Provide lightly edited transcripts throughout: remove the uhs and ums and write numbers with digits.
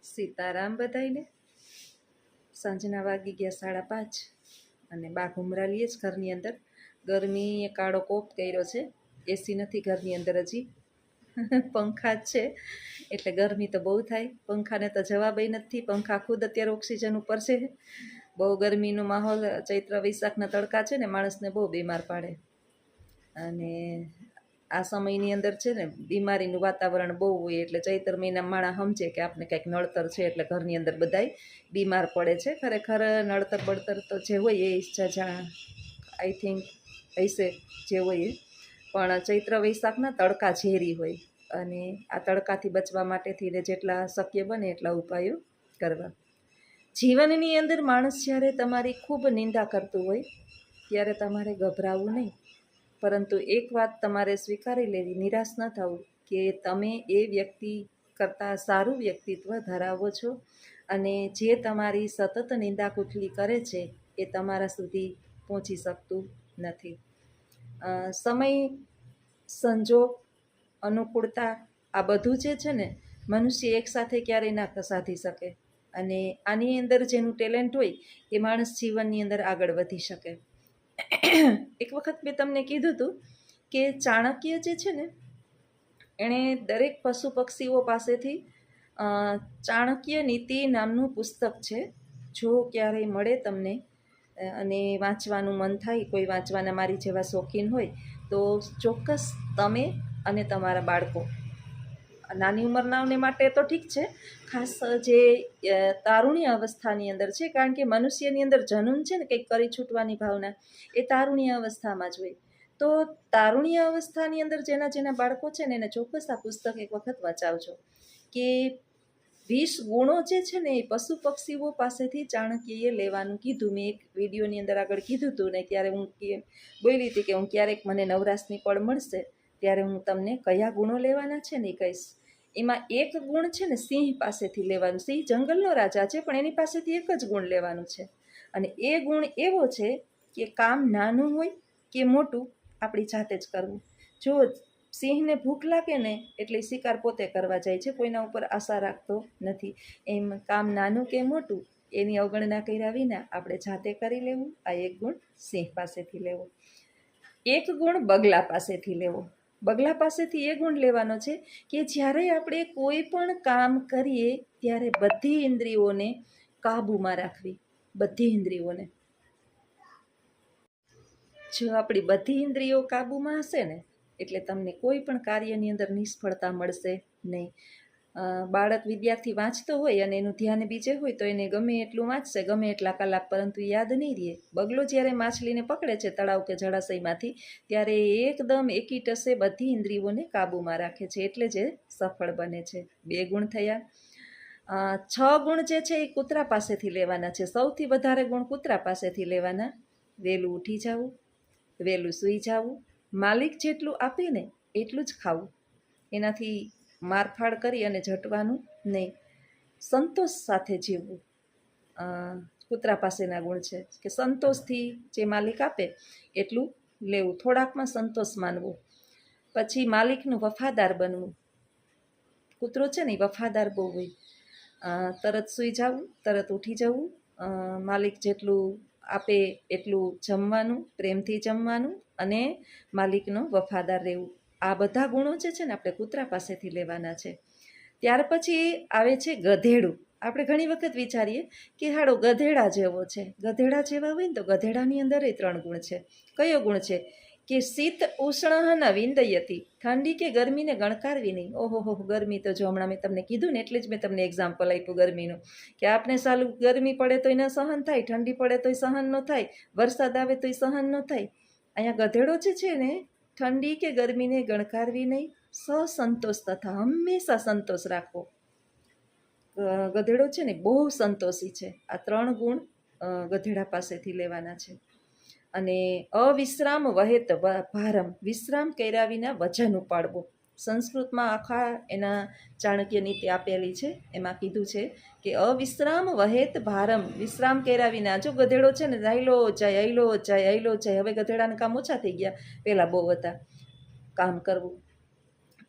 સીતારામ બધાઈને. સાંજના વાગી ગયા 5:30 અને બા ઘુમરાલીએ જ ઘરની અંદર. ગરમીએ કાળો કોપ કર્યો છે. એસી નથી ઘરની અંદર હજી, પંખા જ છે એટલે ગરમી તો બહુ થાય. પંખાને તો જવાબય નથી. પંખા ખુદ અત્યારે ઓક્સિજન ઉપર છે. બહુ ગરમીનો માહોલ. ચૈત્ર વૈશાખના તડકા છે ને માણસને બહુ બીમાર પાડે. અને આ સમયની અંદર છે ને બીમારીનું વાતાવરણ બહુ હોય એટલે ચૈત્ર મહિના માણસ સમજે કે આપણે કંઈક નડતર છે એટલે ઘરની અંદર બધાય બીમાર પડે છે. ખરેખર નડતર બળતર તો જે હોય એ ઈચ્છા આઈ થિંક હશે જે હોય એ, પણ ચૈત્ર વૈશાખના તડકા ઝેરી હોય અને આ તડકાથી બચવા માટેથી જેટલા શક્ય બને એટલા ઉપાયો કરવા. જીવનની અંદર માણસ જ્યારે તમારી ખૂબ નિંદા કરતું હોય ત્યારે તમારે ગભરાવું નહીં, પરંતુ એક વાત તમારે સ્વીકારી લેવી, નિરાશ ન થવું કે તમે એ વ્યક્તિ કરતાં સારું વ્યક્તિત્વ ધરાવો છો અને જે તમારી સતત નિંદા કુથલી કરે છે એ તમારા સુધી પહોંચી શકતું નથી. સમય, સંજોગ, અનુકૂળતા આ બધું જે છે ને મનુષ્ય એકસાથે ક્યારેય ના સાધી શકે અને આની અંદર જેનું ટેલેન્ટ હોય એ માણસ જીવનની અંદર આગળ વધી શકે. એક વખત મેં તમને કીધું હતું કે ચાણક્ય જે છે ને એણે દરેક પશુ પક્ષીઓ પાસેથી ચાણક્ય નીતિ નામનું પુસ્તક છે. જો ક્યારેય મળે તમને અને વાંચવાનું મન થાય, કોઈ વાંચવાના મારી જેવા શોખીન હોય તો ચોક્કસ તમે અને તમારા બાળકો, નાની ઉંમરનાઓને માટે તો ઠીક છે, ખાસ જે તારુણ્ય અવસ્થાની અંદર છે, કારણ કે મનુષ્યની અંદર જનૂન છે ને કંઈક કરી છૂટવાની ભાવના, એ તારુણ્ય અવસ્થામાં જ હોય. તો તારુણ્ય અવસ્થાની અંદર જેના બાળકો છે ને એને ચોક્કસ આ પુસ્તક એક વખત વાંચાવજો. કે 20 ગુણો જે છે ને એ પશુ પક્ષીઓ પાસેથી ચાણક્યએ લેવાનું કીધું. મેં એક વિડીયોની અંદર આગળ કીધું હતું ને ત્યારે હું બોલી હતી કે હું ક્યારેક મને નવરાશની પળ મળશે ત્યારે હું તમને કયા ગુણો લેવાના છે ને એ કહીશ. એમાં એક ગુણ છે ને સિંહ પાસેથી લેવાનું. સિંહ જંગલનો રાજા છે પણ એની પાસેથી એક જ ગુણ લેવાનું છે અને એ ગુણ એવો છે કે કામ નાનું હોય કે મોટું આપણી જાતે જ કરવું. જો સિંહને ભૂખ લાગે ને એટલે શિકાર પોતે કરવા જાય છે, કોઈના ઉપર આશા રાખતો નથી. એમ કામ નાનું કે મોટું એની અવગણના કર્યા વિના આપણે જાતે કરી લેવું. આ એક ગુણ સિંહ પાસેથી લેવો. એક ગુણ બગલા પાસેથી લેવો. બગલા પાસેથી એ ગુણ લેવાનો છે કે જ્યારે આપણે કોઈ પણ કામ કરીએ ત્યારે બધી ઇન્દ્રિયોને કાબૂમાં રાખવી. બધી ઇન્દ્રિયોને, જો આપણી બધી ઇન્દ્રિયો કાબૂમાં હશે ને એટલે તમને કોઈ પણ કાર્યની અંદર નિષ્ફળતા મળશે નહીં. બાળક, વિદ્યાર્થી વાંચતો હોય અને એનું ધ્યાન બીજે હોય તો એને ગમે એટલું વાંચશે, ગમે એટલા કલાક, પરંતુ યાદ નહીં રહે. બગલો જ્યારે માછલીને પકડે છે તળાવ કે જળાશયમાંથી ત્યારે એકદમ એકી ટસે બધી ઇન્દ્રિયોને કાબૂમાં રાખે છે, એટલે જ સફળ બને છે. 2 ગુણ થયા. 6 ગુણ જે છે એ કૂતરા પાસેથી લેવાના છે. સૌથી વધારે ગુણ કૂતરા પાસેથી લેવાના. વહેલું ઉઠી જવું, વહેલું સૂઈ જવું, માલિક જેટલું આપે ને એટલું જ ખાવું, એનાથી મારફાડ કરી અને ઝટવાનું નહીં. સંતોષ સાથે જીવવું કૂતરા પાસેના ગુણ છે કે સંતોષથી જે માલિક આપે એટલું લેવું, થોડાકમાં સંતોષ માનવો. પછી માલિકનું વફાદાર બનવું. કૂતરો છે ને એ વફાદાર બહુ હોય. તરત સૂઈ જવું, તરત ઉઠી જવું, માલિક જેટલું આપે એટલું જમવાનું, પ્રેમથી જમવાનું અને માલિકનો વફાદાર રહેવું. આ બધા ગુણો જે છે ને આપણે કૂતરા પાસેથી લેવાના છે. ત્યાર પછી આવે છે ગધેડું. આપણે ઘણી વખત વિચારીએ કે હાડો ગધેડા જેવો છે. ગધેડા જેવા હોય ને તો ગધેડાની અંદર 3 ગુણ છે. કયો ગુણ છે કે શીત ઉષ્ણ વિંદયતી, ઠંડી કે ગરમીને ગણકારવી નહીં. ઓહો, ગરમી તો જો હમણાં મેં તમને કીધું ને એટલે જ મેં તમને એક્ઝામ્પલ આપ્યું ગરમીનું, કે આપણે સાલું ગરમી પડે તોય ન સહન થાય, ઠંડી પડે તોય સહન ન થાય, વરસાદ આવે તોય સહન ન થાય. અહીંયા ગધેડો જે છે ને ઠંડી કે ગરમીને ગણકારવી નહીં, સસંતોષ તથા હંમેશા સંતોષ રાખવો. ગધેડો છે ને બહુ સંતોષી છે. આ 3 ગુણ ગધેડા પાસેથી લેવાના છે. અને અવિશ્રામ વહેત ભારમ, વિશ્રામ કર્યા વિના વજન ઉપાડવો. સંસ્કૃતમાં આખા એના ચાણક્ય નીતિ આપેલી છે. એમાં કીધું છે કે અવિશ્રામ વહેત ભારમ, વિશ્રામ કર્યા વિના. જો ગધેડો છે ને આયલો જાય. હવે ગધેડાના કામ ઓછા થઈ ગયા, પહેલાં બહુ હતા કામ કરવું.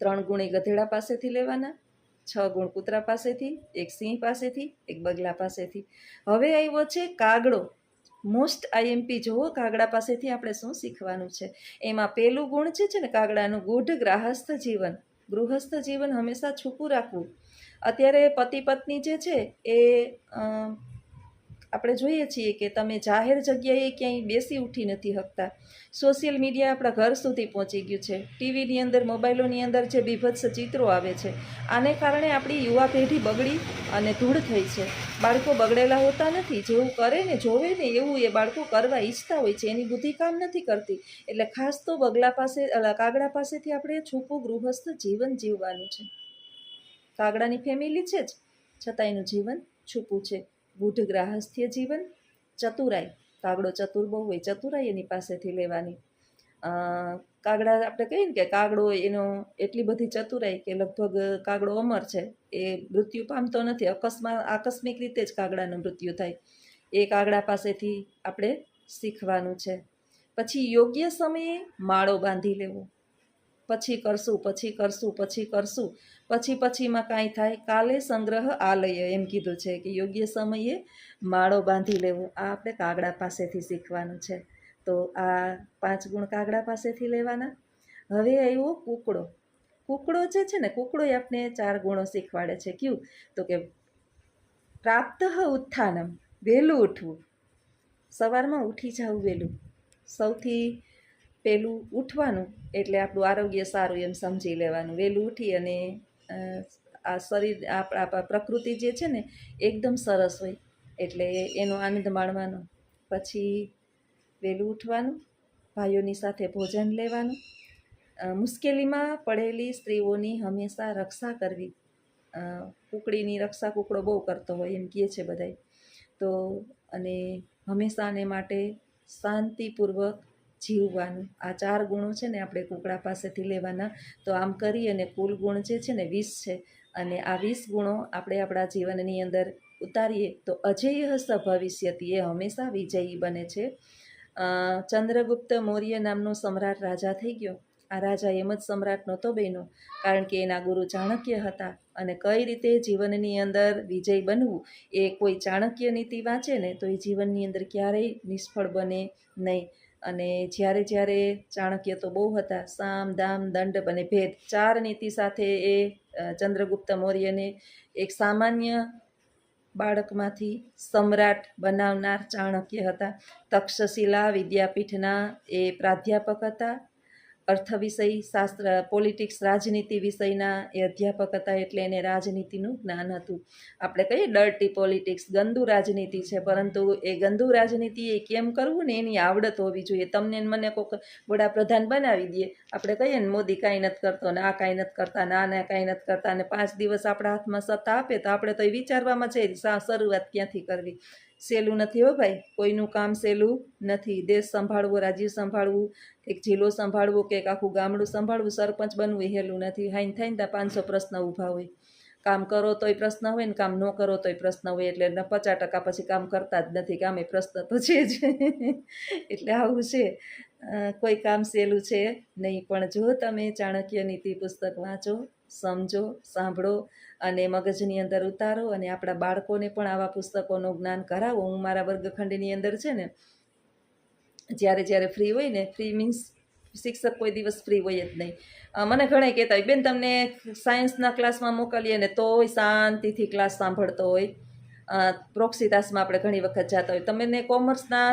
3 ગુણ એ ગધેડા પાસેથી લેવાના. 6 ગુણ કૂતરા પાસેથી, એક સિંહ પાસેથી, એક બગલા પાસેથી. હવે આવ્યો છે કાગડો. મોસ્ટ આઈએમપી જુઓ, કાગડા પાસેથી આપણે શું શીખવાનું છે. એમાં પહેલું ગુણ છે ને કાગડાનું, ગૂઢ ગ્રાહસ્થ જીવન. ગૃહસ્થ જીવન હંમેશા છૂપું રાખવું. અત્યારે પતિ પત્ની જે છે એ આપણે જોઈએ છીએ કે તમે જાહેર જગ્યાએ ક્યાંય બેસી ઉઠી નથી શકતા. સોશિયલ મીડિયા આપણા ઘર સુધી પહોંચી ગયું છે. ટીવીની અંદર, મોબાઈલોની અંદર જે બીભત્સ ચિત્રો આવે છે, આને કારણે આપણી યુવા પેઢી બગડી અને ધૂળ થઈ છે. બાળકો બગડેલા હોતા નથી, જેવું કરે ને જોવે ને એવું એ બાળકો કરવા ઈચ્છતા હોય છે. એની બુદ્ધિ કામ નથી કરતી. એટલે ખાસ તો કાગડા પાસેથી આપણે છૂપું ગૃહસ્થ જીવન જીવવાનું છે. કાગડાની ફેમિલી છે જ, છતાં એનું જીવન છૂપું છે. ગૂઢ ગ્રાહસ્થ્ય જીવન. ચતુરાઈ. કાગડો ચતુર બહુ હોય, ચતુરાઈ એની પાસેથી લેવાની. કાગડા આપણે કહીએ ને કે કાગડો એનો એટલી બધી ચતુરાઈ કે લગભગ કાગડો અમર છે, એ મૃત્યુ પામતો નથી. આકસ્મિક રીતે જ કાગડાનું મૃત્યુ થાય. એ કાગડા પાસેથી આપણે શીખવાનું છે. પછી યોગ્ય સમયે માળો બાંધી લેવો. પછી કરશું, પછી કરશું, પછી કરશું, પછીમાં કાંઈ થાય. કાલે સંગ્રહ આલય એમ કીધું છે કે યોગ્ય સમયે માળો બાંધી લેવો. આ આપણે કાગડા પાસેથી શીખવાનું છે. તો આ 5 ગુણ કાગડા પાસેથી લેવાના. હવે આવ્યો કૂકડો. કૂકડો જે છે ને, કૂકડો આપણે 4 ગુણો શીખવાડે છે. કયું? તો કે પ્રાપ્ત ઉત્થાનમ, વહેલું ઉઠવું. સવારમાં ઉઠી જવું વહેલું. સૌથી પહેલું ઉઠવાનું એટલે આપણું આરોગ્ય સારું એમ સમજી લેવાનું. વહેલું ઉઠી અને આ શરીર, આપણા પ્રકૃતિ જે છે ને એકદમ સરસ હોય એટલે એનો આનંદ માણવાનો. પછી વહેલું ઉઠવાનું, ભાઈઓની સાથે ભોજન લેવાનું, મુશ્કેલીમાં પડેલી સ્ત્રીઓની હંમેશા રક્ષા કરવી. કુકડીની રક્ષા કૂકડો બહુ કરતો હોય એમ કહે છે બધાય. તો અને હંમેશાને માટે શાંતિપૂર્વક જીવવાનું. આ 4 ગુણો છે ને આપણે કૂકડા પાસેથી લેવાના. તો આમ કરી અને કુલ ગુણ જે છે ને 20 છે. અને આ 20 ગુણો આપણે આપણા જીવનની અંદર ઉતારીએ તો અજેય સ ભવિષ્યતિ, એ હંમેશા વિજયી બને છે. ચંદ્રગુપ્ત મૌર્ય નામનો સમ્રાટ રાજા થઈ ગયો. આ રાજા એમ જ સમ્રાટ નહોતો બન્યો, કારણ કે એના ગુરુ ચાણક્ય હતા. અને કઈ રીતે જીવનની અંદર વિજય બનવું, એ કોઈ ચાણક્ય નીતિ વાંચે ને તો એ જીવનની અંદર ક્યારેય નિષ્ફળ બને નહીં. અને જ્યારે ચાણક્ય તો બહુ હતા, સામ દામ દંડ અને ભેદ 4 નીતિ સાથે એ ચંદ્રગુપ્ત મૌર્યને એક સામાન્ય બાળકમાંથી સમ્રાટ બનાવનાર ચાણક્ય હતા. તક્ષશિલા વિદ્યાપીઠના એ પ્રાધ્યાપક હતા. અર્થ વિષય શાસ્ત્ર, પોલિટિક્સ, રાજનીતિ વિષયના એ અધ્યાપક હતા. એટલે એને રાજનીતિનું જ્ઞાન હતું. આપણે કહીએ ડર્ટી પોલિટિક્સ, ગંદુ રાજનીતિ છે, પરંતુ એ ગંદુ રાજનીતિ એ કેમ કરવું ને એની આવડત હોવી જોઈએ. તમને મને કોઈક વડાપ્રધાન બનાવી દે, આપણે કહીએ ને મોદી કાંઈ નથી કરતો ને આ કાંઈ નથી કરતા ને આને કાંઈ નથી કરતા, ને 5 દિવસ આપણા હાથમાં સત્તા આપે તો આપણે તો એ વિચારવામાં છે શરૂઆત ક્યાંથી કરવી. સહેલું નથી હો ભાઈ, કોઈનું કામ સહેલું નથી. દેશ સંભાળવો, રાજ્ય સંભાળવું, એક જિલ્લો સંભાળવો કે એક આખું ગામડું સંભાળવું, સરપંચ બનવું એ સહેલું નથી. હાઈન થાય ને ત્યાં 500 પ્રશ્ન ઊભા હોય. કામ કરો તોય પ્રશ્ન હોય ને કામ ન કરો તોય પ્રશ્ન હોય. એટલે 50% પછી કામ કરતા જ નથી, કામે પ્રશ્ન તો છે જ. એટલે આવું છે, કોઈ કામ સહેલું છે નહીં. પણ જો તમે ચાણક્ય નીતિ પુસ્તક વાંચો, સમજો, સાંભળો અને મગજની અંદર ઉતારો, અને આપણા બાળકોને પણ આવા પુસ્તકોનું જ્ઞાન કરાવો. હું મારા વર્ગખંડની અંદર છે ને, જ્યારે ફ્રી હોય ને, ફ્રી મીન્સ શિક્ષક કોઈ દિવસ ફ્રી હોય જ નહીં. મને ઘણા કહેતા હોય, બેન તમને સાયન્સના ક્લાસમાં મોકલીએ ને તોય શાંતિથી ક્લાસ સાંભળતો હોય. પ્રોક્ષિતાસમાં આપણે ઘણી વખત જતા હોય. તમને કોમર્સના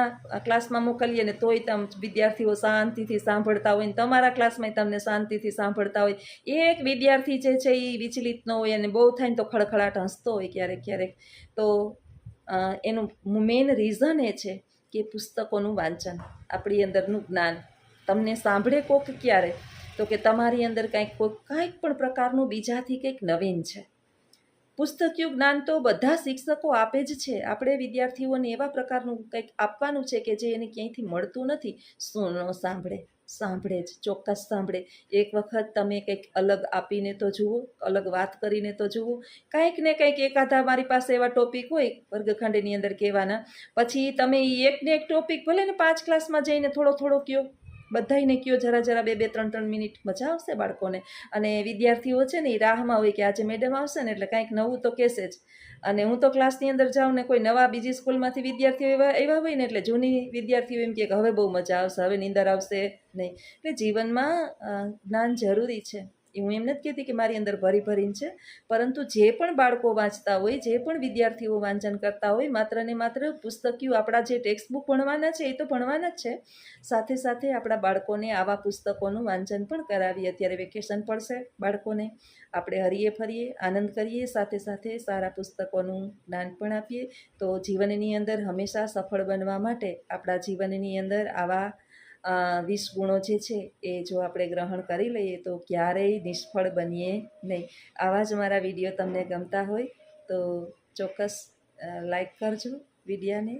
ક્લાસમાં મોકલીએ ને તોય વિદ્યાર્થીઓ શાંતિથી સાંભળતા હોય ને તમારા ક્લાસમાં તમને શાંતિથી સાંભળતા હોય. એક વિદ્યાર્થી જે છે એ વિચલિત ન હોય, અને બહુ થાય ને તો ખડખડાટ હસતો હોય ક્યારેક. તો એનું મેઇન રીઝન એ છે કે પુસ્તકોનું વાંચન, આપણી અંદરનું જ્ઞાન. તમને સાંભળે કોક ક્યારે, તો કે તમારી અંદર કાંઈક પણ પ્રકારનું બીજાથી કંઈક નવીન છે. પુસ્તકીય જ્ઞાન તો બધા શિક્ષકો આપે જ છે. આપણે વિદ્યાર્થીઓને એવા પ્રકારનું કંઈક આપવાનું છે કે જે એને ક્યાંયથી મળતું નથી. શું ન સાંભળે જ, ચોક્કસ સાંભળે. એક વખત તમે કંઈક અલગ આપીને તો જુઓ, અલગ વાત કરીને તો જુઓ. કંઈક ને કંઈક એકાદા મારી પાસે એવા ટોપિક હોય વર્ગખંડની અંદર કહેવાના, પછી તમે એકને એક ટોપિક ભલે ને 5 ક્લાસમાં જઈને થોડો કયો, બધાયને કયો જરા જરા 2-2 3-3 મિનિટ, મજા આવશે બાળકોને. અને વિદ્યાર્થીઓ છે ને એ રાહમાં હોય કે આજે મેડમ આવશે ને એટલે કાંઈક નવું તો કહેશે જ. અને હું તો ક્લાસની અંદર જાઉં ને કોઈ નવા બીજી સ્કૂલમાંથી વિદ્યાર્થીઓ એવા હોય ને એટલે જૂની વિદ્યાર્થીઓ એમ કહે કે હવે બહુ મજા આવશે, હવે નીંદર આવશે નહીં. એટલે જીવનમાં જ્ઞાન જરૂરી છે. એ હું એમ નથી કહેતી કે મારી અંદર ભરીને છે, પરંતુ જે પણ બાળકો વાંચતા હોય, જે પણ વિદ્યાર્થીઓ વાંચન કરતા હોય, માત્ર ને માત્ર પુસ્તકીય આપણા જે ટેક્સ્ટ બુક ભણવાના છે એ તો ભણવાના જ છે, સાથે સાથે આપણા બાળકોને આવા પુસ્તકોનું વાંચન પણ કરાવીએ. અત્યારે વેકેશન પડશે બાળકોને, આપણે હરીએ ફરીએ, આનંદ કરીએ, સાથે સાથે સારા પુસ્તકોનું જ્ઞાન પણ આપીએ. તો જીવનની અંદર હંમેશા સફળ બનવા માટે આપણા જીવનની અંદર આવા 20 ગુણો જે છે એ જો આપણે ગ્રહણ કરી લઈએ તો ક્યારેય નિષ્ફળ બનીએ નહીં. આવા જ મારા વિડીયો તમને ગમતા હોય તો ચોક્કસ લાઈક કરજો, વિડીયાને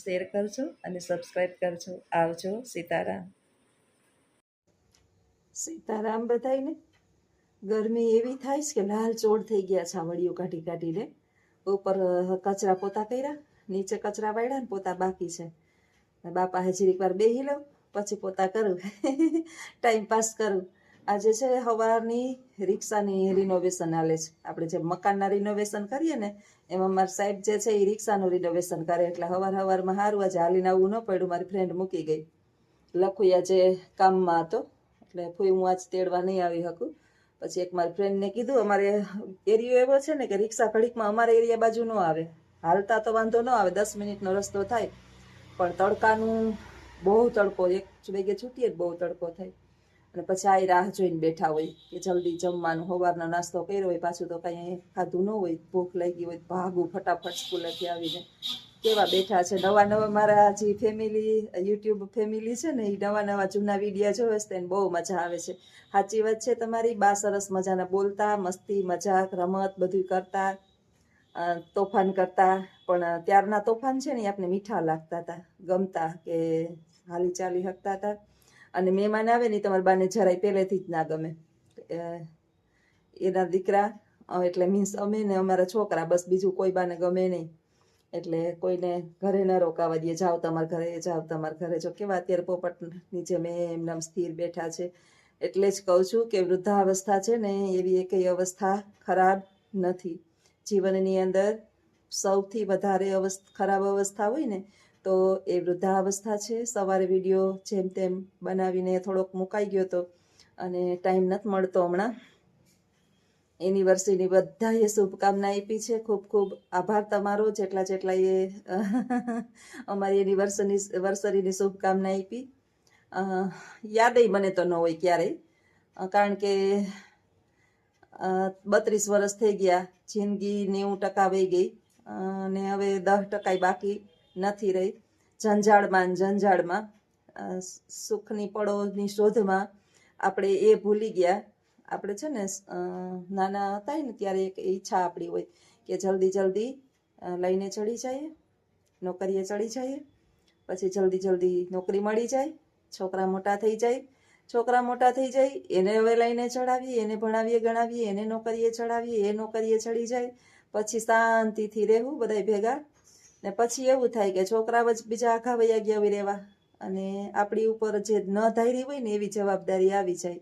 શેર કરજો અને સબસ્ક્રાઈબ કરજો. આવજો. સીતારામ. સીતારામ બધાયને. ગરમી એવી થાય છે કે લાલ ચોળ થઈ ગયા છાવડીઓ કાઢી કાઢીને. ઉપર કચરા પોતા કર્યા, નીચે કચરા વાળ્યા ને પોતા બાકી છે. બાપા હજી વાર બેહી લઉં પછી પોતા કરું, ટાઈમ પાસ કરું. આજે છે સવારની રિક્ષાની રિનોવેશન હાલે છે. આપણે જે મકાનના રિનોવેશન કરીએ ને એમાં મારા સાહેબ જે છે એ રિક્ષાનું રિનોવેશન કરે, એટલે સવારમાં સારું આજે હાલીને આવવું ન પડ્યું. મારી ફ્રેન્ડ મૂકી ગઈ. લખુયા જે કામમાં હતો એટલે ફૂઈ હું આજ તેડવા નહીં આવી શકું. પછી એક મારી ફ્રેન્ડને કીધું, અમારે એરિયો એવો છે ને કે રિક્ષા ઘડીકમાં અમારા એરિયા બાજુ ન આવે. હાલતા તો વાંધો ન આવે, 10 મિનિટનો રસ્તો થાય, પણ તડકાનું બહુ તડકો, 1 વાગે છૂટીએ જ બહુ તડકો થાય. અને પછી આ રાહ જોઈને બેઠા હોય કે જલ્દી જમવાનું, સવારનો નાસ્તો કર્યો હોય, પાછું તો કાંઈ ખાધું ન હોય, ભૂખ લાગી હોય, ભાગું ફટાફટ સ્કૂલેથી આવીને. કેવા બેઠા છે નવા મારા જે ફેમિલી, યુટ્યુબ ફેમિલી છે ને એ નવા જૂના વિડીયા જોવે છે એને બહુ મજા આવે છે. સાચી વાત છે તમારી. બા સરસ મજાના બોલતા, મસ્તી મજાક રમત બધું કરતા, તોફાન કરતા. પણ ત્યારના તોફાન છે ને એ આપણે મીઠા લાગતા હતા, ગમતા, કે હાલી ચાલી શકતા હતા. અને મહેમાન આવે ને તમારા બાને જરાય પહેલેથી જ ના ગમે. એના દીકરા એટલે મીન્સ અમે ને અમારા છોકરા, બસ બીજું કોઈ બાને ગમે નહીં. એટલે કોઈને ઘરે ન રોકાવા દે, જાઓ તમારા ઘરે, જાઓ તમારા ઘરે. જો કેવા અત્યારે પોપટ નીચે મેં એમનામ સ્થિર બેઠા છે. એટલે જ કહું છું કે વૃદ્ધાવસ્થા છે ને એવી એકેય અવસ્થા ખરાબ નથી. જીવનની અંદર સૌથી વધારે ખરાબ અવસ્થા હોય ને તો એ વૃદ્ધાવસ્થા છે. સવારે વિડીયો જેમ તેમ બનાવીને થોડોક મુકાઈ ગયો હતો અને ટાઈમ નથી મળતો હમણાં. એનિવર્સરીની બધાએ શુભકામના આપી છે. ખૂબ ખૂબ આભાર તમારો, જેટલા એ અમારી એનિવર્સરીની શુભકામના આપી. યાદેય મને તો ન હોય ક્યારેય, કારણ કે 32 વર્ષ થઈ ગયા, જિંદગી 90% વહી ગઈ અને હવે 10% બાકી નથી રહી. ઝંઝાળમાં સુખની પળોની શોધમાં આપણે એ ભૂલી ગયા. આપણે છે ને નાના હતા ને ત્યારે એક ઈચ્છા આપણી હોય કે જલ્દી લઈને ચડી જઈએ, નોકરીએ ચડી જઈએ, પછી જલ્દી નોકરી મળી જાય, છોકરા મોટા થઈ જાય, એને હવે લઈને ચડાવીએ, એને ભણાવીએ ગણાવીએ, એને નોકરીએ ચડાવીએ, એ નોકરીએ ચડી જાય, પછી શાંતિથી રહેવું બધાય ભેગા. ને પછી એવું થાય કે છોકરા જ બીજા આખા વયા ગયા હોય રહેવા, અને આપણી ઉપર જે ન ધારી હોય ને એવી જવાબદારી આવી જાય.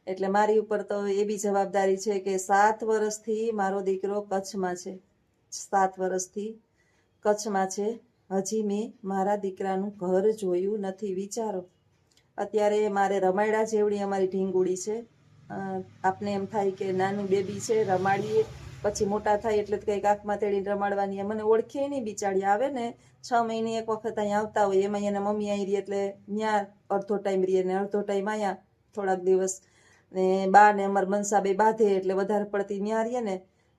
એટલે મારી ઉપર તો એવી જવાબદારી છે કે 7 વર્ષથી મારો દીકરો કચ્છમાં છે. 7 વર્ષથી કચ્છમાં છે. હજી મેં મારા દીકરાનું ઘર જોયું નથી. વિચારો, અત્યારે મારે રમાયડા જેવડી અમારી ઢીંગુડી છે. આપને એમ થાય કે નાનું બેબી છે, રમાડીએ, પછી મોટા થાય એટલે કંઈક આંખમાં તેડીને રમાડવાની. મને ઓળખે નહીં બિચારી. આવે ને 6 મહિને એક વખત અહીંયા આવતા હોય, એમાં એના મમ્મી અહીં રહી એટલે ત્યાં અડધો ટાઈમ રહીએ ને અડધો ટાઈમ અહીંયા થોડાક દિવસ. ને બા ને અમારે મનસાબે બાંધે એટલે વધારે પડતી ત્યાં રહીએ ને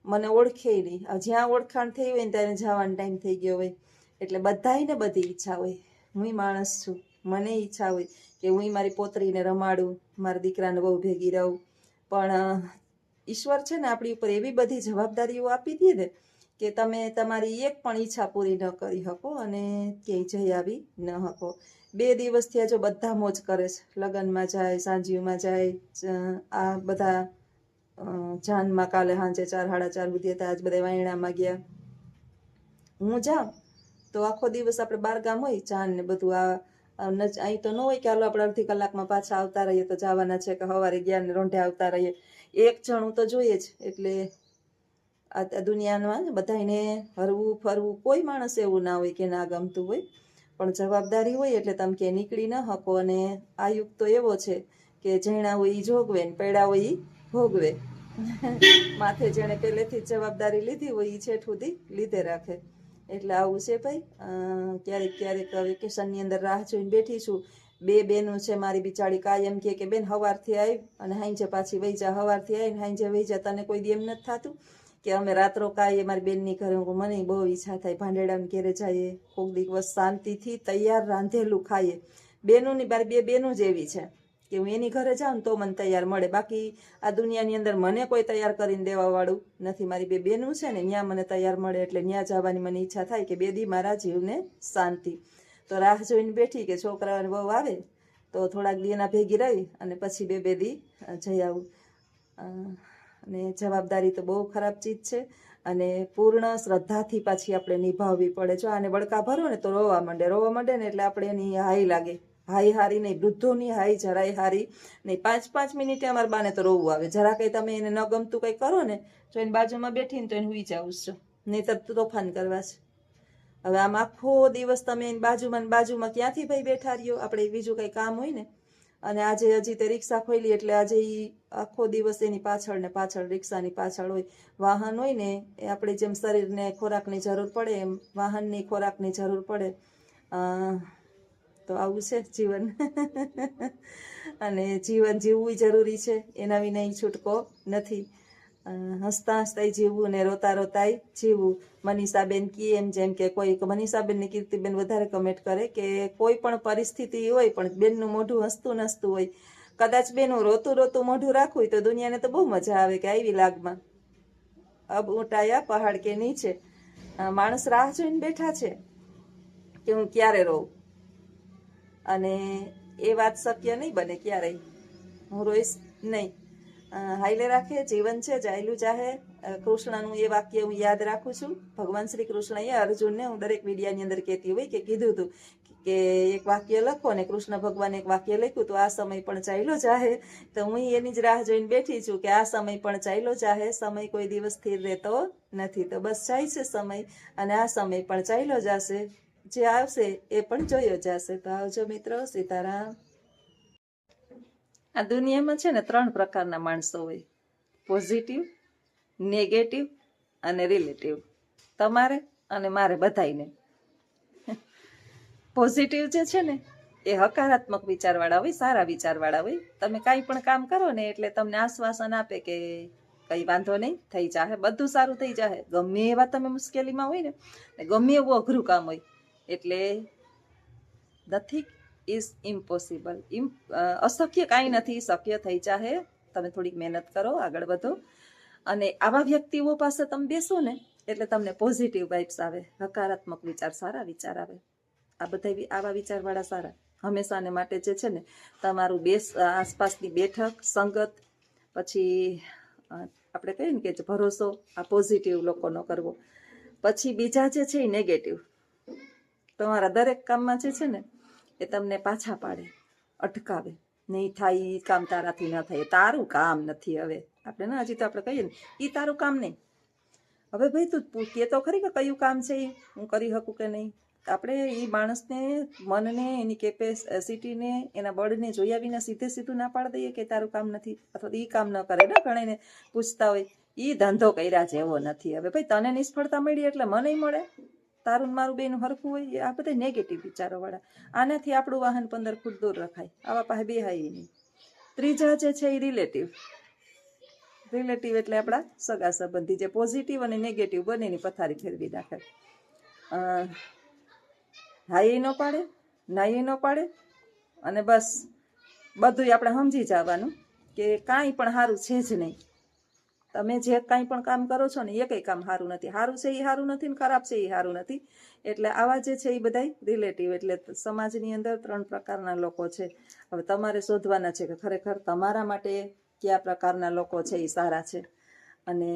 મને ઓળખે નહીં. જ્યાં ઓળખાણ થઈ હોય ને ત્યાં જવાનો ટાઈમ થઈ ગયો હોય. એટલે બધાને બધી ઈચ્છા હોય. હું માણસ છું, મને ઈચ્છા હોય કે હું મારી પોતરીને રમાડું, મારા દીકરાને બહુ ભેગી રહું. પણ ઈશ્વર છે ને આપણી ઉપર એવી બધી જવાબદારીઓ આપી દે ને કે તમે તમારી એક પણ ઈચ્છા પૂરી ન કરી શકો અને ક્યાંય જઈ આવી ન શકો. 2 દિવસ થયા જો બધા મોજ કરે છે, લગ્નમાં જાય, સાંજીમાં જાય, આ બધા જાનમાં કાલે સાંજે 4 સાડા 4 સુધી હતા, આજ બધા વાયણામાં ગયા. હું જાઉં તો આખો દિવસ આપણે બારગામ હોય, જાન ને બધું આ અહીં તો ન હોય કે હાલો આપણે અડધી કલાકમાં પાછા આવતા રહીએ, તો જવાના છે કે સવારે ગયા ને રોંઢે આવતા રહીએ. એક જણું તો જોઈએ જ. એટલે આ દુનિયામાં બધાને હરવું ફરવું, કોઈ માણસ એવું ના હોય કે ના ગમતું હોય, પણ જવાબદારી હોય એટલે તમે કે નીકળી ન શકો. અને આ યુગ તો એવો છે કે જેણા હોય એ જોગવે ને પૈડા હોય એ ભોગવે. માથે જેણે પહેલેથી જ જવાબદારી લીધી હોય એ છેઠ સુધી લીધે રાખે. એટલે આવું છે ભાઈ. ક્યારેક ક્યારેક વેકેશનની અંદર રાહ જોઈને બેઠી છું. બે બેનું છે મારી બિચારી, કાયમ કે બેન સવારથી આવી અને હાંજે પાછી વહી જા, સવારથી આવીને હાંજે વહી જા. તને કોઈ દી એમ નથી થતું કે અમે રાત્રો કાંઈ મારી બેનની ઘરે? મને બહુ ઈચ્છા થાય ભાંડેડાને ઘેરે જઈએ, કોઈક દિવસ શાંતિથી તૈયાર રાંધેલું ખાઈએ. બેનોની મારી બે બેનું જ એવી છે કે હું એની ઘરે જાઉં તો મને તૈયાર મળે, બાકી આ દુનિયાની અંદર મને કોઈ તૈયાર કરીને દેવાવાળું નથી. મારી બે બેનું છે ને ત્યાં મને તૈયાર મળે એટલે ત્યાં જવાની મને ઈચ્છા થાય કે બે દી મારા જીવને શાંતિ. તો રાહ જોઈને બેઠી કે છોકરાઓને બહુ આવે તો થોડાક દી એના ભેગી રહી અને પછી બે દી જઈ આવું. અને જવાબદારી તો બહુ ખરાબ ચીજ છે અને પૂર્ણ શ્રદ્ધાથી પાછી આપણે નિભાવવી પડે. જો આને બળકા ભરો ને તો રોવા માંડે ને એટલે આપણે એની હાઈ લાગે. હાઈ હારી નહીં, વૃદ્ધોની હાઈ જરાય હારી નહીં. 5-5 મિનિટે અમારા બાને તો રોવું આવે. જરા કંઈ તમે એને ન ગમતું કંઈ કરો ને તો એની બાજુમાં બેઠીને તો એને હુઈ જાવ છો, નહીં તો તોફાન કરવા છે. હવે આમ આખો દિવસ તમે એની બાજુમાં ક્યાંથી ભાઈ બેઠા રહ્યો? આપણે બીજું કંઈ કામ હોય ને. અને આજે હજી તે રિક્ષા ખોલી એટલે આજે એ આખો દિવસ એની પાછળ ને પાછળ, રિક્ષાની પાછળ હોય. વાહન હોય ને એ આપણે જેમ શરીરને ખોરાકની જરૂર પડે એમ વાહનની ખોરાકની જરૂર પડે. તો આવું છે જીવન. અને જીવન જીવવું જરૂરી છે, એના વિના છૂટકો નથી. હસતા હસતા જીવવું ને રોતા રોતાય જીવવું. મનીષાબેન કી એમ, જેમ કે કોઈ મનીષાબેન ને કીર્તિબેન વધારે કમેન્ટ કરે કે કોઈ પણ પરિસ્થિતિ હોય પણ બેનનું મોઢું હસતું નસતું હોય. કદાચ બેનું રોતું મોઢું રાખવું તો દુનિયાને તો બહુ મજા આવે કે આવી લાગમાં. અબ ઉટાયા પહાડ કે નીચે. માણસ રાહ જોઈને બેઠા છે કે હું ક્યારે રોઉં, અને એ વાત શક્ય નહીં બને ક્યારેય. હું રોઈશ નહીં. હાઈલે રાખે, જીવન છે જાયલું જાહે. કૃષ્ણનું એ વાક્ય હું યાદ રાખું છું. ભગવાન શ્રી કૃષ્ણએ અર્જુનને, હું દરેક વિડીયાની અંદર કહેતી હોય કે કીધું હતું કે એક વાક્ય લખો, ને કૃષ્ણ ભગવાને એક વાક્ય લખ્યું તો આ સમય પણ ચાલ્યો જાહે. તો હું એની જ રાહ જોઈને બેઠી છું કે આ સમય પણ ચાલ્યો જાહે. સમય કોઈ દિવસ સ્થિર રહેતો નથી. તો બસ જાય છે સમય, અને આ સમય પણ ચાલ્યો જશે. જે આવશે એ પણ જોયો જશે. તો આવજો મિત્રો, સીતારામ. આ દુનિયામાં છે ને 3 પ્રકારના માણસો હોય: પોઝિટિવ, નેગેટિવ અને રિલેટિવ. તમારે અને મારે બધાયને. પોઝિટિવ જે છે ને એ હકારાત્મક વિચારવાળા હોય, સારા વિચારવાળા હોય. તમે કાંઈ પણ કામ કરો ને એટલે તમને આશ્વાસન આપે કે કંઈ વાંધો નહીં, થઈ જાહે, બધું સારું થઈ જાહે. ગમે એવા તમે મુશ્કેલીમાં હોય ને ગમે એવું અઘરું કામ હોય, એટલે નથિંગ ઇઝ ઇમ્પોસિબલ. અશક્ય કાંઈ નથી, શક્ય થઈ જાહે. તમે થોડીક મહેનત કરો, આગળ વધો. અને આવા વ્યક્તિઓ પાસે તમે બેસો ને એટલે તમને પોઝિટિવ વાઇબ્સ આવે, હકારાત્મક વિચાર, સારા વિચાર આવે. આ બધા આવા વિચારવાળા સારા. હંમેશાને માટે જે છે ને તમારું આસપાસની બેઠક, સંગત, પછી આપણે કહીએ ને કે ભરોસો, આ પોઝિટિવ લોકોનો કરવો. પછી બીજા જે છે એ નેગેટિવ. તમારા દરેક કામમાં જે છે ને એ તમને પાછા પાડે, અટકાવે. નહીં થાય એ કામ તારાથી ન થાય, તારું કામ નથી. હવે આપણે ને હજી તો આપણે કહીએ ને એ તારું કામ નહીં. હવે ભાઈ તું કે તો ખરી કે કયું કામ છે એ હું કરી શકું કે નહીં. આપણે એ માણસને, મનને, એની કેપેસિટીને, એના બળને જોયા વિના સીધું ના પાડી દઈએ કે તારું કામ નથી, અથવા તો એ કામ ન કરે. ને ઘણાને પૂછતા હોય એ ધંધો કર્યા જેવો નથી. હવે ભાઈ તને નિષ્ફળતા મળી એટલે મને મળે, તારું મારું બેનું હરખું હોય. આ બધા નેગેટિવ વિચારોવાળા. આનાથી આપણું વાહન 15 ફૂટ દૂર રખાય. આવા પાસે બેહાય નહીં. ત્રીજા જે છે એ રિલેટિવ. રિલેટિવ એટલે આપણા સગા સંબંધી, જે પોઝિટિવ અને નેગેટિવ બંનેની પથારી ફેરવી નાખે. હાઈ ન પાડે, નાઈ ન પાડે, અને બસ બધું આપણે સમજી જવાનું કે કાંઈ પણ સારું છે જ નહીં. તમે જે કાંઈ પણ કામ કરો છો ને એ કંઈ કામ સારું નથી. સારું છે એ સારું નથી ને ખરાબ છે એ સારું નથી. એટલે આવા જે છે એ બધા રિલેટિવ. એટલે સમાજની અંદર 3 પ્રકારના લોકો છે. હવે તમારે શોધવાના છે કે ખરેખર તમારા માટે કયા પ્રકારના લોકો છે એ સારા છે, અને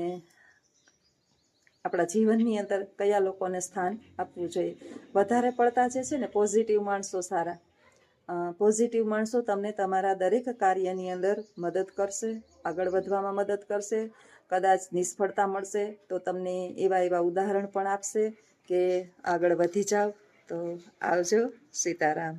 આપણા જીવનની અંદર કયા લોકોને સ્થાન આપવું જોઈએ. વધારે પડતા જે છે ને પોઝિટિવ માણસો સારા. પોઝિટિવ માણસો તમને તમારા દરેક કાર્યની અંદર મદદ કરશે, આગળ વધવામાં મદદ કરશે. કદાચ નિષ્ફળતા મળશે તો તમને એવા ઉદાહરણ પણ આપશે કે આગળ વધી જાઓ. તો આવજો. સીતારામ.